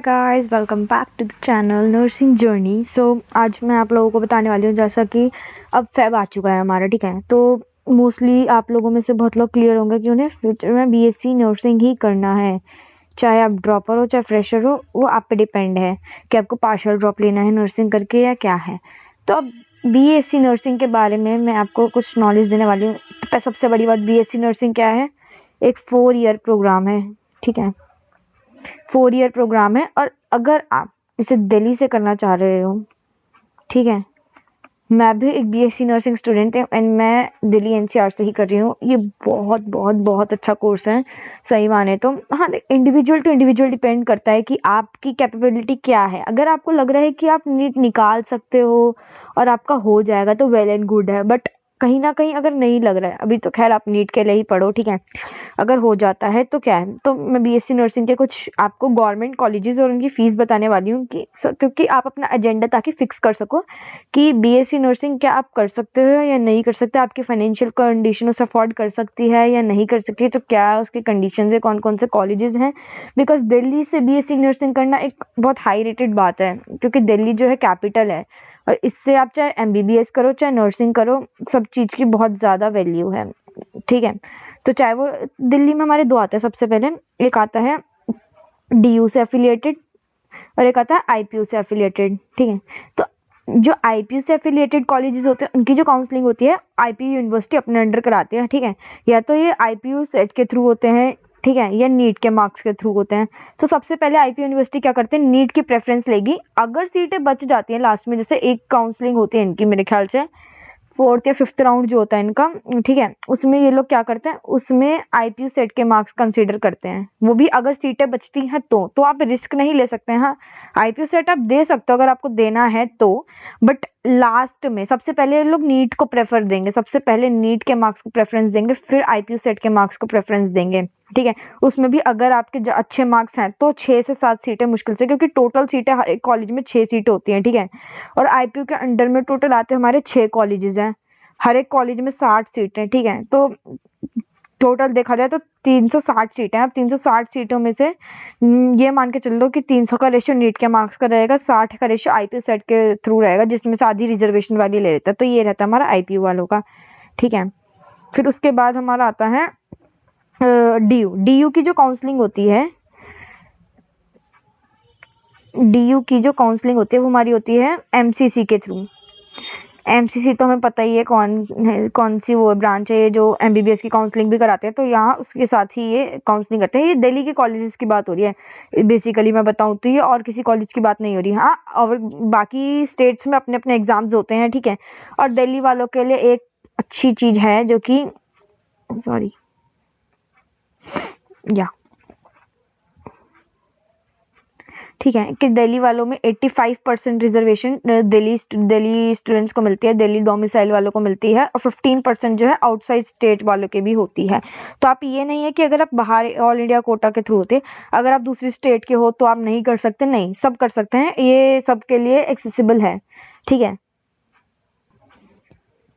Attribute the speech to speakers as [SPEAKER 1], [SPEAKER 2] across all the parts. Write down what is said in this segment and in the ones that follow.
[SPEAKER 1] Guys, welcome back to the channel Nursing Journey. आज मैं आप लोगों को बताने वाली हूँ, जैसा कि अब फेब आ चुका है हमारा, ठीक है। तो मोस्टली आप लोगों में से बहुत लोग क्लियर होंगे कि उन्हें फ्यूचर में बीएससी नर्सिंग ही करना है। चाहे आप ड्रॉपर हो चाहे फ्रेशर हो, वो आप पे डिपेंड है कि आपको पार्शियल ड्रॉप लेना है नर्सिंग करके या क्या है। तो अब बीएससी नर्सिंग के बारे में मैं आपको कुछ नॉलेज देने वाली हूँ। तो सबसे बड़ी बात, बीएससी नर्सिंग क्या है? एक 4 ईयर प्रोग्राम है, ठीक है। 4 ईयर प्रोग्राम है, और अगर आप इसे दिल्ली से करना चाह रहे हो, ठीक है। मैं भी एक बीएससी नर्सिंग स्टूडेंट हूँ एंड मैं दिल्ली एनसीआर से ही कर रही हूँ। ये बहुत बहुत बहुत अच्छा कोर्स है, सही माने तो। हाँ, इंडिविजुअल टू इंडिविजुअल डिपेंड करता है कि आपकी कैपेबिलिटी क्या है। अगर आपको लग रहा है कि आप नीट निकाल सकते हो और आपका हो जाएगा तो वेल एंड गुड है, बट कहीं ना कहीं अगर नहीं लग रहा है अभी, तो खैर आप नीट के लिए ही पढ़ो, ठीक है। अगर हो जाता है तो क्या है, तो मैं बीएससी नर्सिंग के कुछ आपको गवर्नमेंट कॉलेजेस और उनकी फीस बताने वाली हूँ कि क्योंकि आप अपना एजेंडा ताकि फिक्स कर सको कि बीएससी नर्सिंग क्या आप कर सकते हो या नहीं कर सकते, आपकी फाइनेंशियल कंडीशन उसे अफोर्ड कर सकती है या नहीं कर सकती है, तो क्या उसके कंडीशन है, कौन कौन से कॉलेजेस हैं। बिकॉज दिल्ली से बीएससी नर्सिंग करना एक बहुत हाई रेटेड बात है, क्योंकि दिल्ली जो है कैपिटल है, और इससे आप चाहे एमबीबीएस करो चाहे नर्सिंग करो, सब चीज़ की बहुत ज़्यादा वैल्यू है, ठीक है। तो चाहे वो दिल्ली में हमारे दो आते हैं, सबसे पहले एक आता है डीयू से एफिलिएटेड और एक आता है आईपीयू से एफिलिएटेड, ठीक है। तो जो आईपीयू से एफिलिएटेड कॉलेजेस होते हैं, उनकी जो काउंसलिंग होती है आईपीयू यूनिवर्सिटी अपने अंडर कराती है, ठीक है। या तो ये आईपीयू सेट के थ्रू होते हैं, ठीक है, या नीट के मार्क्स के थ्रू होते हैं। तो सबसे पहले आईपीयू यूनिवर्सिटी क्या करते हैं, नीट की प्रेफरेंस लेगी। अगर सीटें बच जाती हैं लास्ट में, जैसे एक काउंसलिंग होती है इनकी मेरे ख्याल से 4th या 5th राउंड जो होता है इनका, ठीक है, उसमें ये लोग क्या करते हैं, उसमें आईपीयू सेट के मार्क्स कंसीडर करते हैं, वो भी अगर सीटें बचती हैं तो आप रिस्क नहीं ले सकते हैं। हाँ, आईपीयू सेट आप दे सकते हो अगर आपको देना है तो, बट लास्ट में सबसे पहले ये लोग नीट को प्रेफर देंगे, सबसे पहले नीट के मार्क्स को प्रेफरेंस देंगे, फिर आईपीयू सेट के मार्क्स को प्रेफरेंस देंगे, ठीक है। उसमें भी अगर आपके अच्छे मार्क्स हैं तो 6 से 7 सीटें मुश्किल से, क्योंकि टोटल सीटें हर एक कॉलेज में 6 सीटें होती हैं, ठीक है। और आईपीयू के अंडर में टोटल आते हैं हमारे 6 कॉलेजेस हैं, हर एक कॉलेज में 60 सीटें, ठीक है। तो टोटल देखा जाए तो 360 सीटें हैं। अब 360 सीटों में से ये मान के चल लो कि 300 का रेशियो नीट के मार्क्स का रहेगा, 60 का रेशियो आईपीयू सेट के थ्रू रहेगा, जिसमें से आधी रिजर्वेशन वाली ले लेता है। तो ये रहता है हमारा आईपीयू वालों का, ठीक है। फिर उसके बाद हमारा आता है डीयू। डीयू की जो काउंसलिंग होती है, डीयू की जो काउंसलिंग होती है वो हमारी होती है एमसीसी के थ्रू। एमसीसी तो हमें पता ही है कौन सी वो ब्रांच है जो एमबीबीएस की काउंसलिंग भी कराते हैं, तो यहाँ उसके साथ ही ये काउंसलिंग करते हैं। ये दिल्ली के कॉलेजेस की बात हो रही है बेसिकली, मैं बताऊँ तो ये और किसी कॉलेज की बात नहीं हो रही। हाँ, और बाकी स्टेट्स में अपने अपने एग्जाम्स होते हैं, ठीक है। और दिल्ली वालों के लिए एक अच्छी चीज है जो कि, सॉरी या ठीक है, कि दिल्ली वालों में 85% रिजर्वेशन दिल्ली स्टूडेंट्स को मिलती है, दिल्ली डोमिसाइल वालों को मिलती है, और 15% जो है आउटसाइड स्टेट वालों के भी होती है। तो आप ये नहीं है कि अगर आप बाहर ऑल इंडिया कोटा के थ्रू होते, अगर आप दूसरी स्टेट के हो तो आप नहीं कर सकते, नहीं, सब कर सकते हैं, ये सबके लिए एक्सेसिबल है, ठीक है।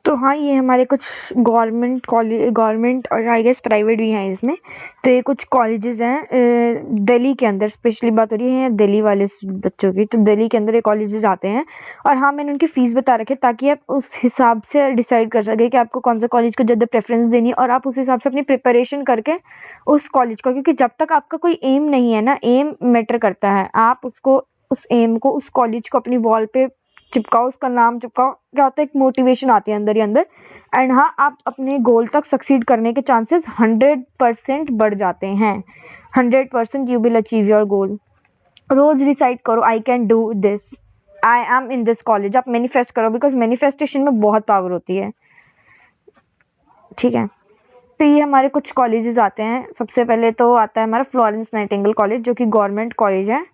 [SPEAKER 1] तो हाँ, ये हमारे कुछ गवर्नमेंट कॉलेज, गवर्नमेंट और आई गेस प्राइवेट भी हैं इसमें। तो ये कुछ कॉलेजेस हैं दिल्ली के अंदर, स्पेशली बात हो रही है दिल्ली वाले बच्चों की, तो दिल्ली के अंदर ये कॉलेजेस आते हैं। और हाँ, मैंने उनकी फीस बता रखी है ताकि आप उस हिसाब से डिसाइड कर सके कि आपको कौन सा कॉलेज को ज़्यादा प्रेफरेंस देनी है, और आप उस हिसाब से अपनी प्रिपरेशन करके उस कॉलेज को, क्योंकि जब तक आपका कोई एम नहीं है ना, एम मैटर करता है, आप उसको, उस एम को, उस कॉलेज को अपनी वॉल पे चिपकाओ, उसका नाम चिपकाओ, क्या होता है, एक मोटिवेशन आती है अंदर ही अंदर। एंड हाँ, आप अपने गोल तक सक्सीड करने के चांसेस 100% बढ़ जाते हैं। 100% you will achieve your goal. रोज डिसाइड करो, I can do this, I am in this college. आप मैनिफेस्ट करो, बिकॉज मैनिफेस्टेशन में बहुत पावर होती है, ठीक है। तो ये हमारे कुछ कॉलेजेस आते हैं। सबसे पहले तो आता है हमारा फ्लोरेंस नाइटिंगेल कॉलेज, जो कि गवर्नमेंट कॉलेज है,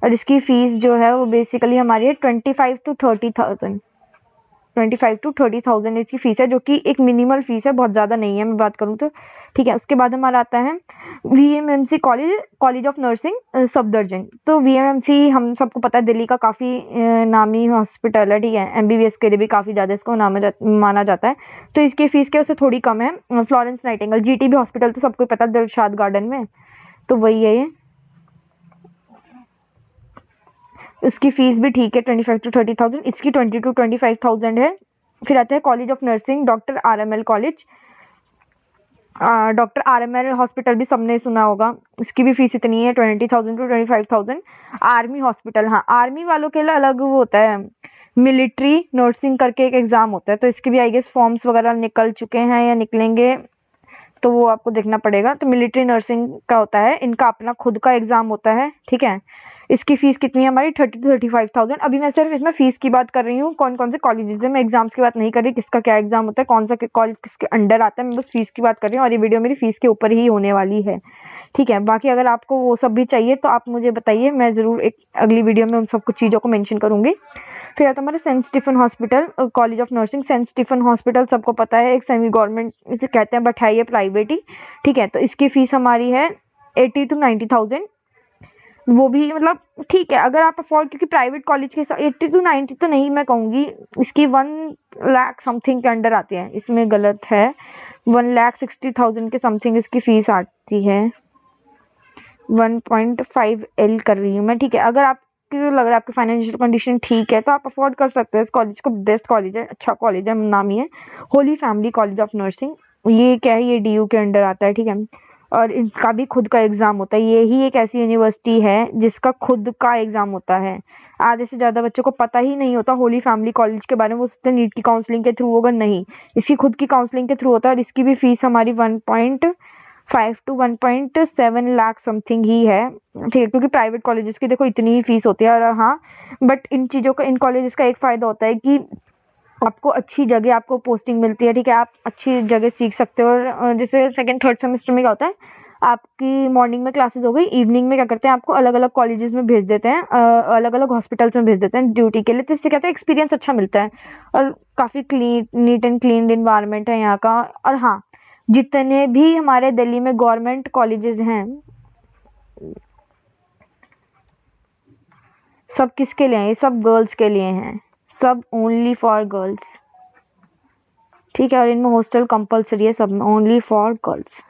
[SPEAKER 1] और इसकी फीस जो है वो बेसिकली हमारी है 25 to 30,000 इसकी फीस है, जो कि एक मिनिमल फीस है, बहुत ज़्यादा नहीं है मैं बात करूँ तो, ठीक है। उसके बाद हमारा आता है VMMC college, college of nursing Safdarjung. तो वीएमएमसी हम सबको पता है दिल्ली का काफ़ी नामी हॉस्पिटल है, ठीक है, एमबीबीएस के लिए भी काफ़ी ज़्यादा इसको माना जाता है। तो इसकी फीस क्या उससे थोड़ी कम है। फ्लोरेंस नाइटिंगेल जीटीबी हॉस्पिटल तो सबको पता है, दिलशाद गार्डन में, तो वही है ये। इसकी फीस भी ठीक है 25 to 30,000, इसकी 20 to 25,000 है। फिर आता है college of nursing doctor RML college, doctor RML hospital भी सबने सुना होगा, इसकी भी फीस इतनी है 20,000 to 25,000। आर्मी हॉस्पिटल, हाँ आर्मी वालों के लिए अलग वो होता है, मिलिट्री नर्सिंग करके एक एग्जाम होता है, तो इसके भी आई गेस फॉर्म्स वगैरह निकल चुके हैं या निकलेंगे, तो वो आपको देखना पड़ेगा। तो मिलिट्री नर्सिंग का होता है, इनका अपना खुद का एग्जाम होता है, ठीक है। इसकी फीस कितनी है हमारी 30 to 35,000। अभी मैं सिर्फ इसमें फीस की बात कर रही हूँ, कौन कौन से कॉलेजेस है, मैं एग्जाम्स की बात नहीं कर रही, किसका क्या एग्जाम होता है, कौन सा कॉलेज किसके अंडर आता है, मैं बस फीस की बात कर रही हूँ, और ये वीडियो मेरी फीस के ऊपर ही होने वाली है, ठीक है। बाकी अगर आपको वो सब भी चाहिए तो आप मुझे बताइए, मैं जरूर एक अगली वीडियो में उन सब कुछ चीज़ों को मेंशन करूंगी। फिर आता है हमारा Saint Stephen Hospital College of Nursing. Saint Stephen Hospital सबको पता है, एक सेमी गवर्नमेंट इसे कहते हैं, बट है ये प्राइवेट ही, ठीक है। तो इसकी फीस हमारी है 80 to 90,000। वो भी मतलब ठीक है अगर आप अफोर्ड, क्योंकि प्राइवेट कॉलेज के साथ 80 to 90 तो नहीं मैं कहूँगी, इसकी 1 लाख समथिंग के अंडर आती है, इसमें गलत है, 1,60,000 के समथिंग इसकी फीस आती है। 1.5L कर रही हूँ मैं, ठीक है। अगर आपको लग रहा है आपकी फाइनेंशियल कंडीशन ठीक है तो आप अफोर्ड कर सकते हैं इस कॉलेज को, बेस्ट कॉलेज है, अच्छा कॉलेज है, नाम ही है Holi family college of nursing. ये क्या है, ये DU के अंडर आता है, ठीक है। और इनका भी खुद का एग्जाम होता है, ये ही एक ऐसी यूनिवर्सिटी है जिसका खुद का एग्जाम होता है। आधे से ज्यादा बच्चों को पता ही नहीं होता होली फैमिली कॉलेज के बारे में, वो सोचते नीट की काउंसलिंग के थ्रू होगा, नहीं, इसकी खुद की काउंसलिंग के थ्रू होता है। और इसकी भी फीस हमारी 1.5 to 1.7 लाख समथिंग ही है, ठीक है, क्योंकि प्राइवेट कॉलेजेस की देखो इतनी ही फीस होती है। और हाँ, बट इन चीज़ों का, इन कॉलेजेस का एक फ़ायदा होता है कि आपको अच्छी जगह आपको पोस्टिंग मिलती है, ठीक है, आप अच्छी जगह सीख सकते हो। और जैसे सेकंड थर्ड सेमेस्टर में क्या होता है, आपकी मॉर्निंग में क्लासेस हो गई, इवनिंग में क्या करते हैं, आपको अलग अलग कॉलेजेस में भेज देते हैं, अलग अलग हॉस्पिटल्स में भेज देते हैं ड्यूटी के लिए, तो इससे कहते हैं एक्सपीरियंस अच्छा मिलता है, और काफ़ी clean, neat and clean environment है यहाँ का। और हाँ, जितने भी हमारे दिल्ली में गवर्नमेंट कॉलेजेस हैं, सब किसके लिए हैं, ये सब गर्ल्स के लिए हैं, सब ओनली फॉर गर्ल्स, ठीक है। और इनमें हॉस्टल कंपलसरी है, सब में only for girls.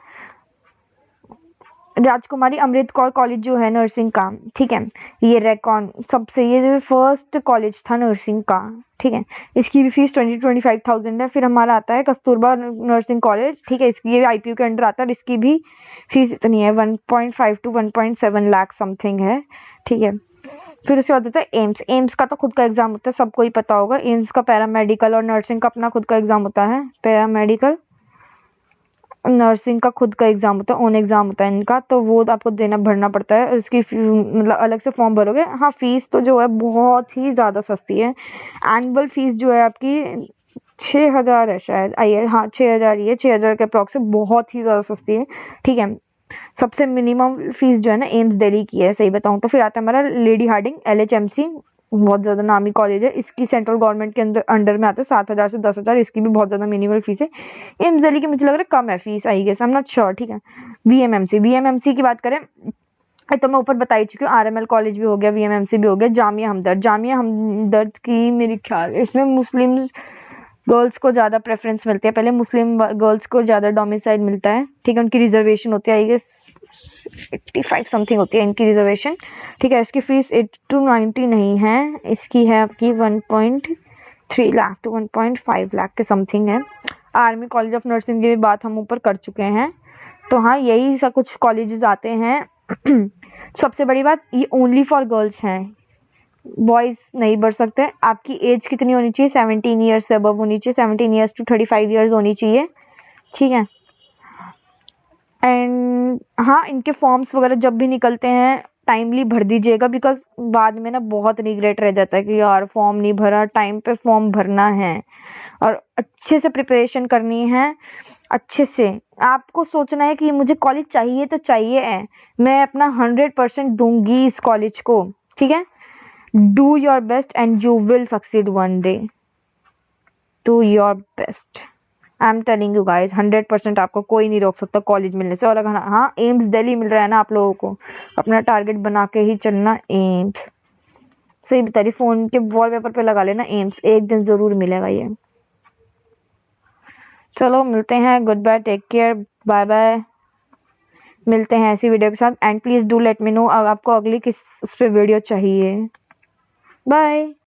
[SPEAKER 1] Rajkumari Amrit Kaur college जो है नर्सिंग का, ठीक है, ये रेकॉन सबसे, ये जो फर्स्ट कॉलेज था नर्सिंग का, ठीक है। इसकी भी फीस 20-25,000 है। फिर हमारा आता है कस्तूरबा नर्सिंग कॉलेज, ठीक है, इसकी ये IPU के अंडर आता है, और इसकी भी फीस इतनी है 1.5 to 1.7 लाख समथिंग है, ठीक है। फिर उसके बाद आता है एम्स। एम्स का तो खुद का एग्जाम होता है, सबको ही पता होगा, एम्स का पैरामेडिकल और नर्सिंग का अपना खुद का एग्जाम होता है, पैरामेडिकल नर्सिंग का खुद का एग्जाम होता है, ओन एग्जाम होता है इनका, तो वो आपको देना भरना पड़ता है, उसकी मतलब अलग से फॉर्म भरोगे। हाँ, फीस तो जो है बहुत ही ज़्यादा सस्ती है, एनुअल फीस जो है आपकी 6,000 है शायद, आइए हाँ 6,000 ही है, 6,000 के अप्रॉक्स से, बहुत ही ज़्यादा सस्ती है, ठीक है। सबसे मिनिमम फीस जो है ना एम्स दिल्ली की है, सही बताऊँ तो। फिर आता है हमारा लेडी हार्डिंग LHMC, बहुत ज़्यादा नामी कॉलेज है, इसकी सेंट्रल गवर्नमेंट के अंडर में आता है, 7,000 से 10,000, इसकी भी बहुत ज़्यादा मिनिमल फीस है। एम्स दिल्ली की मुझे लग रहा है कम है fees, I guess, I am not sure, ठीक है। VMMC की बात करें तो मैं ऊपर बता ही चुकी हूँ, RML कॉलेज भी हो गया, VMMC भी हो गया। जामिया हमदर्द की मेरी ख्याल इसमें मुस्लिम गर्ल्स को ज़्यादा प्रेफरेंस मिलती है, पहले मुस्लिम गर्ल्स को ज़्यादा डोमिसाइल मिलता है, ठीक है, उनकी रिजर्वेशन होती है, आई गेस 85 समथिंग होती है इनकी रिजर्वेशन, ठीक है। इसकी फीस 80 to 90 नहीं है, इसकी है आपकी 1.3 लाख to 1.5 लाख के समथिंग है। आर्मी कॉलेज ऑफ नर्सिंग की भी बात हम ऊपर कर चुके हैं, तो हाँ यही सब कुछ कॉलेजेस आते हैं। सबसे बड़ी बात, ये ओनली फॉर गर्ल्स हैं, बॉयज नहीं बढ़ सकते। आपकी एज कितनी होनी चाहिए, 17 ईयर्स से अबव होनी चाहिए, 17 ईयर्स to 35 ईयर्स होनी चाहिए, ठीक है। एंड हाँ, इनके फॉर्म्स वगैरह जब भी निकलते हैं टाइमली भर दीजिएगा, बिकॉज बाद में ना बहुत रिग्रेट रह जाता है कि यार फॉर्म नहीं भरा, टाइम पे फॉर्म भरना है, और अच्छे से प्रिपरेशन करनी है, अच्छे से आपको सोचना है कि मुझे कॉलेज चाहिए तो चाहिए है, मैं अपना 100% दूंगी इस कॉलेज को, ठीक है। Do your best and you will succeed one day, do your best, I am telling you guys, 100% आपको कोई नहीं रोक सकता कॉलेज मिलने से। और अगर हाँ एम्स दिल्ली मिल रहा है ना आप लोगों को, अपना टारगेट बना के ही चलना, एम्स, सही बता रही, फोन के वॉलपेपर पे लगा लेना एम्स, एक दिन जरूर मिलेगा ये। चलो मिलते हैं, good bye, take care, bye bye, मिलते हैं ऐसी वीडियो के साथ। And please do let me know आपको अगली किस उस पे वीडियो चाहिए। बाय।